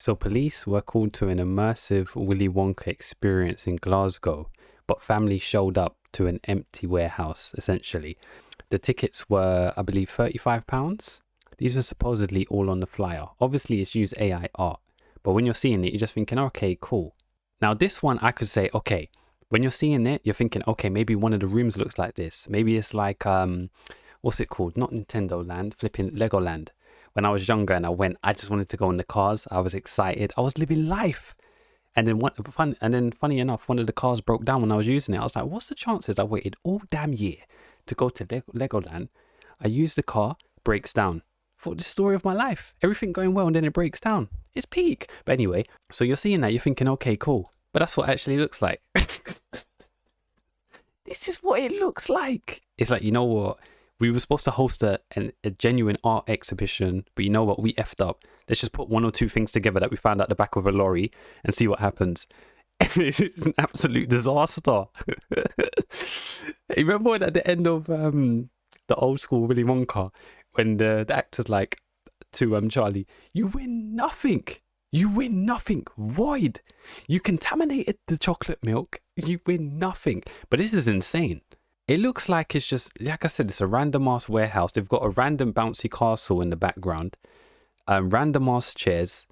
So police were called to an immersive Willy Wonka experience in Glasgow, but family showed up to an empty warehouse, essentially. The tickets were, I believe, £35. These were supposedly all on the flyer. Obviously, it's used AI art, but when you're seeing it, you're just thinking, okay, cool. Now, this one, I could say, okay, when you're seeing it, you're thinking, okay, maybe one of the rooms looks like this. Maybe it's like, what's it called? Not Nintendo Land, flipping Legoland. When I was younger and I just wanted to go in the cars. I was excited. I was living life. And then funny enough, one of the cars broke down when I was using it. I was like, what's the chances? I waited all damn year to go to Legoland. I use the car, breaks down. Thought the story of my life. Everything going well and then it breaks down. It's peak. But anyway, so you're seeing that, you're thinking, okay, cool. But that's what it actually looks like. This is what it looks like. It's like, you know what? We were supposed to host a genuine art exhibition, but you know what? We effed up. Let's just put one or two things together that we found at the back of a lorry and see what happens. It's an absolute disaster. You remember when at the end of the old school Willy Wonka, when the actor's like to Charlie, you win nothing. You win nothing. Void. You contaminated the chocolate milk. You win nothing. But this is insane. It looks like it's just, like I said, it's a random ass warehouse. They've got a random bouncy castle in the background. Random ass chairs.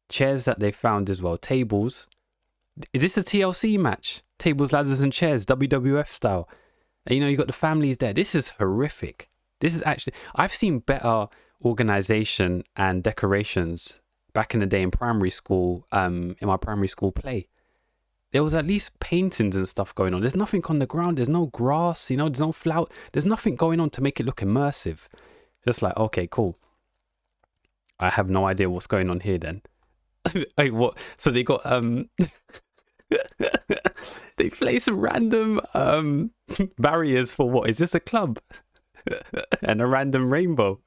Chairs that they found as well. Tables. Is this a TLC match? Tables, ladders and chairs. WWF style. And, you know, you got the families there. This is horrific. This is actually, I've seen better organization and decorations back in the day in primary school, in my primary school play. There was at least paintings and stuff going on. There's nothing on the ground. There's no grass, you know, there's no flower. There's nothing going on to make it look immersive. Just like, okay, cool. I have no idea what's going on here then. Wait, what? So they got, they play some random barriers for what? Is this a club? And a random rainbow.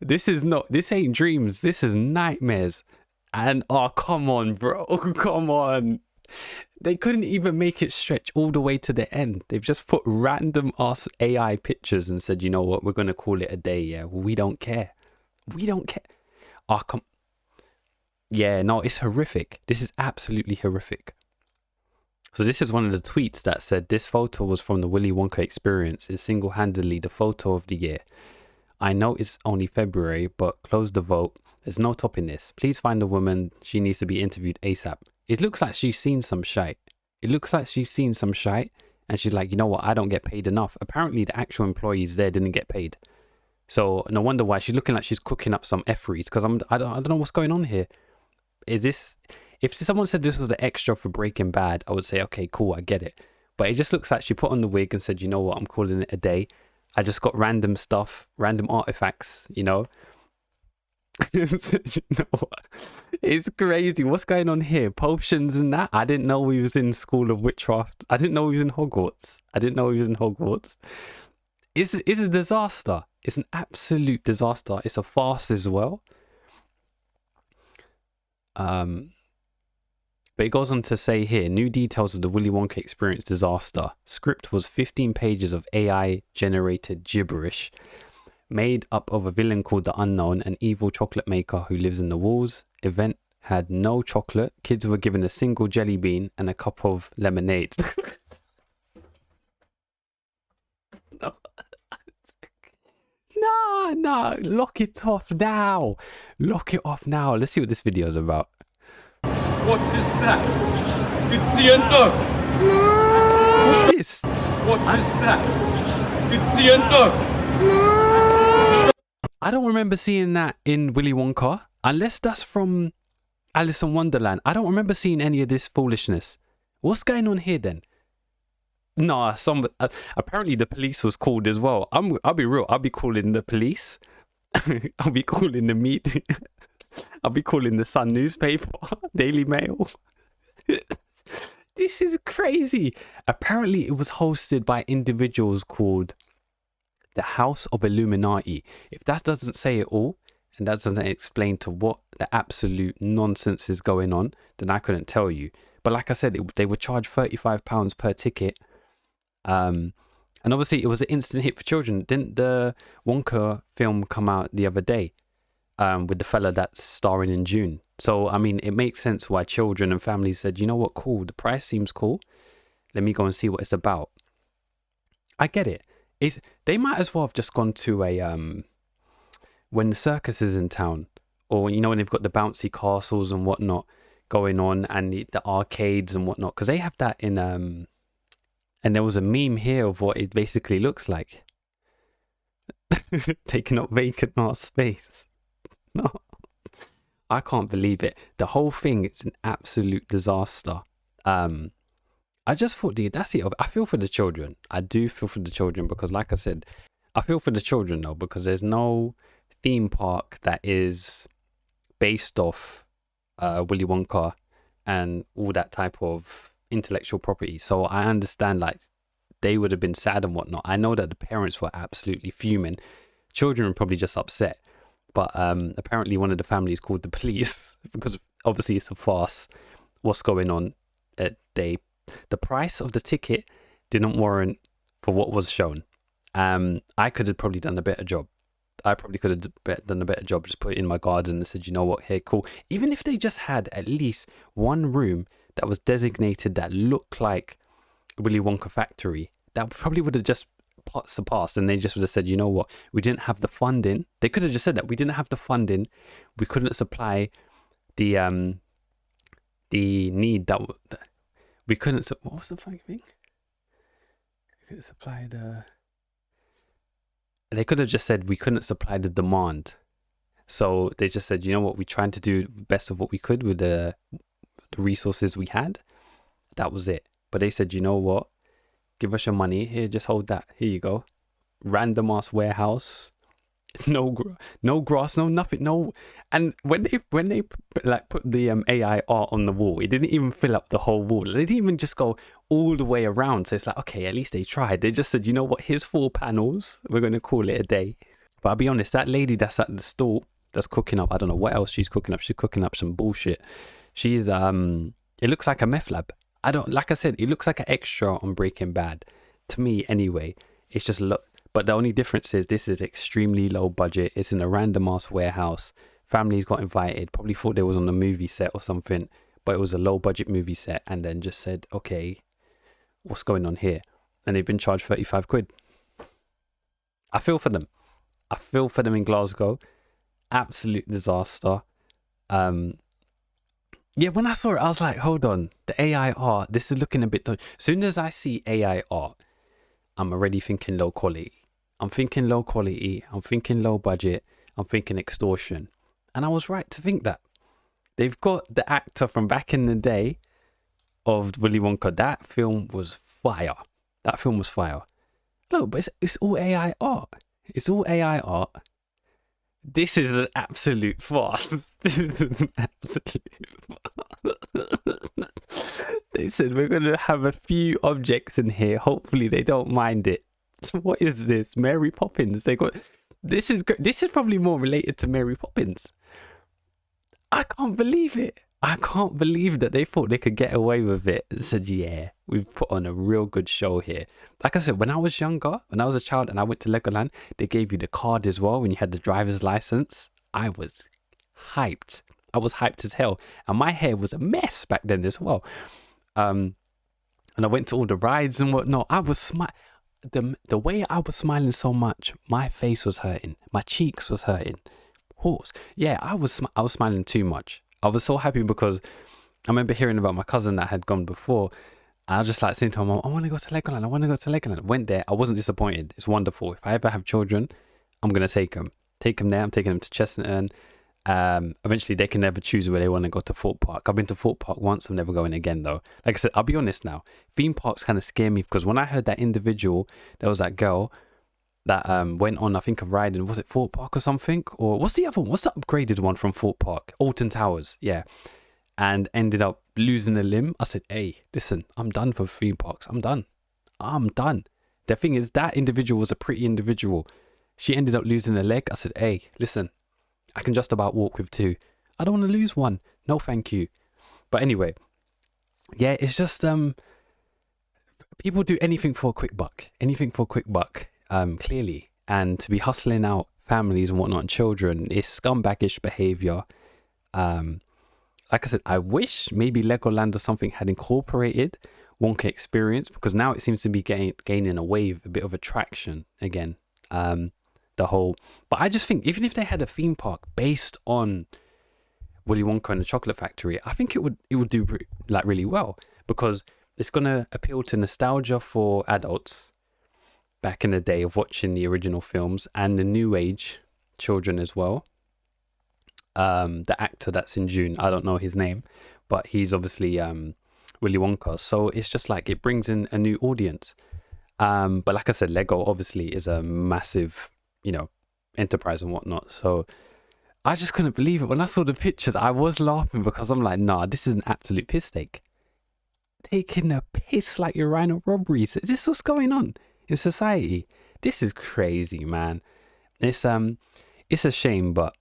This ain't dreams. This is nightmares. And, oh, come on, bro. Come on. They couldn't even make it stretch all the way to the end. They've just put random ass AI pictures and said, you know what, we're going to call it a day. Yeah, we don't care. We don't care. Oh, come. Yeah, no, it's horrific. This is absolutely horrific. So this is one of the tweets that said, this photo was from the Willy Wonka Experience. Is single-handedly the photo of the year. I know it's only February, but close the vote. There's no topping this. Please find the woman. She needs to be interviewed ASAP. It looks like she's seen some shite. It looks like she's seen some shite. And she's like, you know what? I don't get paid enough. Apparently, the actual employees there didn't get paid. So no wonder why she's looking like she's cooking up some efferys. Because I don't know what's going on here. Is this... If someone said this was the extra for Breaking Bad, I would say, okay, cool, I get it. But it just looks like she put on the wig and said, you know what? I'm calling it a day. I just got random stuff, random artifacts, you know. You know what? It's crazy. What's going on here? Potions and that? I didn't know we was in School of Witchcraft. I didn't know we was in Hogwarts. It's a disaster. It's an absolute disaster. It's a farce as well. But it goes on to say here, new details of the Willy Wonka Experience disaster. Script was 15 pages of AI-generated gibberish, made up of a villain called the Unknown, an evil chocolate maker who lives in the walls. Event had no chocolate. Kids were given a single jelly bean and a cup of lemonade. No, lock it off now. Lock it off now. Let's see what this video is about. What is that? It's the unknown. What's this? What is that? It's the unknown. I don't remember seeing that in Willy Wonka, unless that's from Alice in Wonderland. I don't remember seeing any of this foolishness. What's going on here then? No, apparently the police was called as well. I'll be real. I'll be calling the police. I'll be calling the media. I'll be calling the Sun newspaper, Daily Mail. This is crazy. Apparently it was hosted by individuals called the House of Illuminati. If that doesn't say it all, and that doesn't explain to what the absolute nonsense is going on, then I couldn't tell you. But like I said, they were charged £35 per ticket. And obviously it was an instant hit for children. Didn't the Wonka film come out the other day? with the fella that's starring in June. So, I mean, it makes sense why children and families said, you know what, cool, the price seems cool. Let me go and see what it's about. I get it. They might as well have just gone to when the circus is in town, or, you know, when they've got the bouncy castles and whatnot going on, and the arcades and whatnot, because they have that in, and there was a meme here of what it basically looks like. Taking up vacant art space. No. I can't believe it. The whole thing is an absolute disaster. I just thought the audacity of it. I feel for the children. I do feel for the children because, like I said, I feel for the children though, because there's no theme park that is based off Willy Wonka and all that type of intellectual property. So I understand, like, they would have been sad and whatnot. I know that the parents were absolutely fuming. Children were probably just upset. But apparently one of the families called the police because obviously it's a farce. What's going on? The price of the ticket didn't warrant for what was shown. I could have probably done a better job. I probably could have done a better job. Just put it in my garden and said, you know what? Hey, cool. Even if they just had at least one room that was designated that looked like Willy Wonka factory, that probably would have just surpassed, and they just would have said, you know what, we didn't have the funding. They could have just said that we didn't have the funding, we couldn't supply the need that we couldn't. What was the funny thing? We couldn't supply the. They could have just said we couldn't supply the demand. So they just said, you know what, we tried to do the best of what we could with the resources we had. That was it. But they said, you know what, give us your money. Here, just hold that. Here you go. Random ass warehouse. No grass, no nothing, no. And when they like put the AI art on the wall, it didn't even fill up the whole wall. They didn't even just go all the way around. So it's like, okay, at least they tried. They just said, you know what, here's 4 panels. We're going to call it a day. But I'll be honest, that lady that's at the stall that's cooking up, I don't know what else she's cooking up. She's cooking up some bullshit. She's it looks like a meth lab. Like I said, it looks like an extra on Breaking Bad to me anyway. It's just but the only difference is this is extremely low budget. It's in a random ass warehouse. Families got invited, probably thought they was on a movie set or something, but it was a low budget movie set, and then just said, okay, what's going on here? And they've been charged 35 quid. I feel for them. I feel for them in Glasgow. Absolute disaster. Yeah, when I saw it, I was like, hold on, the AI art, this is looking a bit dodgy. As soon as I see AI art, I'm already thinking low quality. I'm thinking low quality. I'm thinking low budget. I'm thinking extortion. And I was right to think that. They've got the actor from back in the day of Willy Wonka. That film was fire. That film was fire. No, but it's all AI art. It's all AI art. This is an absolute farce. This is an absolute farce. They said we're going to have a few objects in here. Hopefully they don't mind it. So what is this? Mary Poppins. They got this is probably more related to Mary Poppins. I can't believe it. I can't believe that they thought they could get away with it and said, yeah, we've put on a real good show here. Like I said, when I was younger, when I was a child and I went to Legoland, they gave you the card as well when you had the driver's license. I was hyped. I was hyped as hell. And my hair was a mess back then as well. And I went to all the rides and whatnot. I was the way I was smiling so much, my face was hurting. My cheeks was hurting. Horse. Yeah, I was smiling too much. I was so happy because I remember hearing about my cousin that had gone before. I was just like saying to my mom, I want to go to Legoland. I want to go to Legoland. Went there. I wasn't disappointed. It's wonderful. If I ever have children, I'm going to take them. Take them there. I'm taking them to Chestnut. Eventually, they can never choose where they want to go to Fort Park. I've been to Fort Park once. I'm never going again, though. Like I said, I'll be honest now. Theme parks kind of scare me because when I heard that individual, there was that girl that went on, I think, a ride in, was it Fort Park or something? Or what's the other one? What's the upgraded one from Fort Park? Alton Towers, yeah. And ended up losing a limb. I said, hey, listen, I'm done for theme parks. I'm done. The thing is, that individual was a pretty individual. She ended up losing a leg. I said, hey, listen, I can just about walk with 2. I don't want to lose one. No, thank you. But anyway, yeah, it's just people do anything for a quick buck. Anything for a quick buck. Clearly, and to be hustling out families and whatnot, and children. It's scumbagish behavior. Like I said, I wish maybe Legoland or something had incorporated Wonka Experience, because now it seems to be gaining a wave, a bit of attraction again. But I just think even if they had a theme park based on Willy Wonka and the Chocolate Factory, I think it would do like really well, because it's gonna appeal to nostalgia for adults back in the day of watching the original films, and the new age children as well. The actor that's in June, I don't know his name, but he's obviously Willy Wonka. So it's just like it brings in a new audience. But like I said, Lego obviously is a massive, enterprise and whatnot. So I just couldn't believe it. When I saw the pictures, I was laughing, because I'm like, nah, this is an absolute piss take. Taking a piss like you're rhino robberies. Is this what's going on in society? This is crazy, man. It's a shame, but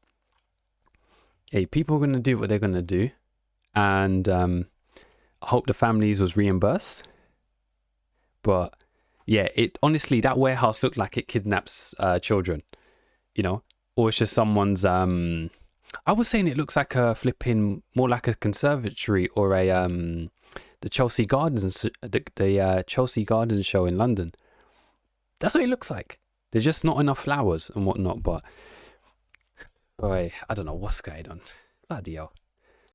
hey, people are gonna do what they're gonna do, and I hope the families was reimbursed. But yeah, it honestly, that warehouse looked like it kidnaps children, or it's just someone's. I was saying it looks like a flipping, more like a conservatory or a the Chelsea Gardens, the Chelsea Gardens show in London. That's what it looks like. There's just not enough flowers and whatnot, but boy, I don't know what's going on. Bloody hell.